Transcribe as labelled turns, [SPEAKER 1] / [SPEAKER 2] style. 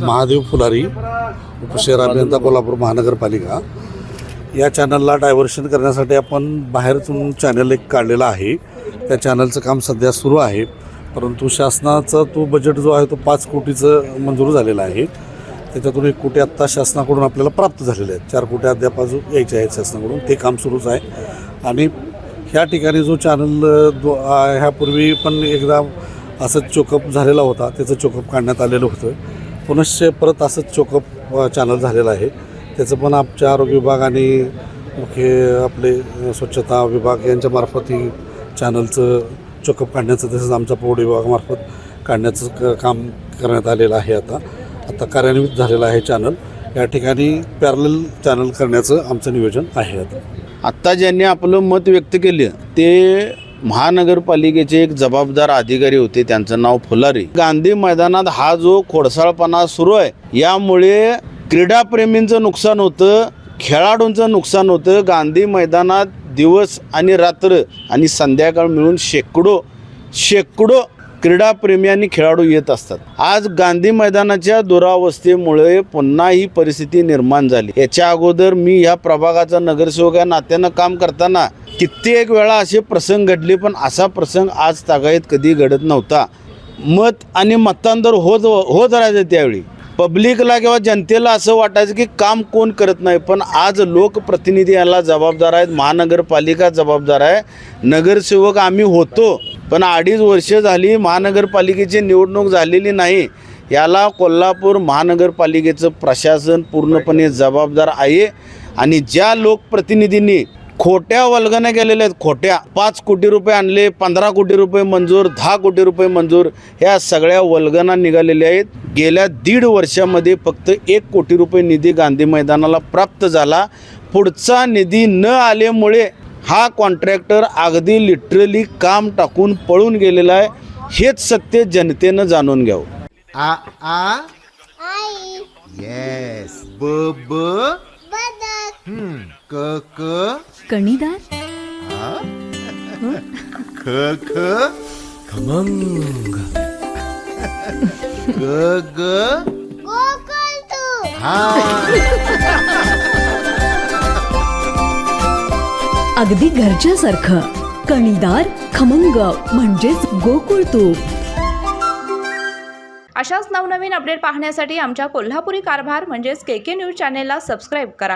[SPEAKER 1] महादेव फुलारी, उपशहर अभियंता, कोल्हापूर महानगरपालिका. या चॅनलला डायव्हर्शन करण्यासाठी आपण बाहेरतून चॅनल एक काढलेला आहे. त्या चॅनलचं काम सध्या सुरू आहे, परंतु शासनाचा तो बजेट जो आहे तो 5 कोटीचं मंजूर झालेला आहे. त्याच्यातून 1 कोटी आत्ता शासनाकडून आपल्याला प्राप्त झालेले आहेत. 4 कोटी अद्याप अजून यायचे आहेत शासनाकडून. ते काम सुरूच आहे. आणि ह्या ठिकाणी जो चॅनल ह्यापूर्वी पण एकदा असंच चोकअप झालेला होता, त्याचं चोकअप काढण्यात आलेलं होतं. पुनश्च परत असंच चोकअप चॅनल झालेलं आहे. त्याचं पण आमच्या आरोग्य विभाग आणि मुख्य आपले स्वच्छता विभाग यांच्यामार्फत ही चॅनलचं चोकअप काढण्याचं, तसंच आमच्या पौड विभागामार्फत काढण्याचं काम करण्यात आलेलं आहे. आता कार्यान्वित झालेलं आहे चॅनल. या ठिकाणी पॅरलल चॅनल करण्याचं आमचं नियोजन आहे.
[SPEAKER 2] आत्ता ज्यांनी आपलं मत व्यक्त केलं ते महानगरपालिकेचे एक जबाबदार अधिकारी होते, त्यांचं नाव फुलारी. गांधी मैदानात हा जो खोडसाळपणा सुरू आहे, यामुळे क्रीडाप्रेमींचं नुकसान होतं, खेळाडूंचं नुकसान होतं. गांधी मैदानात दिवस आणि रात्र आणि संध्याकाळ मिळून शेकडो क्रीडाप्रेमी आणि खेळाडू येत असतात. आज गांधी मैदानाच्या दुरावस्थेमुळे पुन्हा ही परिस्थिती निर्माण झाली. याच्या अगोदर मी ह्या प्रभागाचा नगरसेवक या नात्यानं काम करताना कित्येक वेळा असे प्रसंग घडले, पण असा प्रसंग आज तागायत कधी घडत नव्हता. मत आणि मतांतर होत राहायचं. त्यावेळी पब्लिकला किंवा जनतेला असं वाटायचं की काम कोण करत नाही, पण आज लोकप्रतिनिधी याला जबाबदार आहेत, महानगरपालिका जबाबदार आहे. नगरसेवक आम्ही होतो, पण 2.5 वर्ष झाली महानगरपालिकेची निवडणूक झालेली नाही. याला कोल्हापूर महानगरपालिकेचं प्रशासन पूर्णपणे जबाबदार आहे. आणि ज्या लोकप्रतिनिधींनी खोट्या वल्गना केलेल्या आहेत, खोट्या 5 कोटी रुपये आणले, 15 कोटी रुपये मंजूर, 10 कोटी रुपये मंजूर, ह्या सगळ्या वल्गना निघालेल्या आहेत. गेल्या 1.5 वर्षामध्ये फक्त 1 कोटी रुपये निधी गांधी मैदानाला प्राप्त झाला. पुढचा निधी न आल्यामुळे हा कॉन्ट्रॅक्टर अगदी लिटरली काम टाकून पळून गेलेला आहे. हेच सत्य जनतेनं जाणून घ्यावं.
[SPEAKER 3] आ आ आई येस ब ब बदक क क
[SPEAKER 4] कणीदार,
[SPEAKER 3] ख ख खमंग ग ग गोकुळ
[SPEAKER 4] अगदी घरच्यासारखं. कणीदार, खमंग म्हणजेच गोकुळ तूप.
[SPEAKER 5] अशाच नवनवीन अपडेट पाहण्यासाठी आमच्या कोल्हापुरी कारभार म्हणजेच KK न्यूज चॅनेलला सबस्क्राईब करा.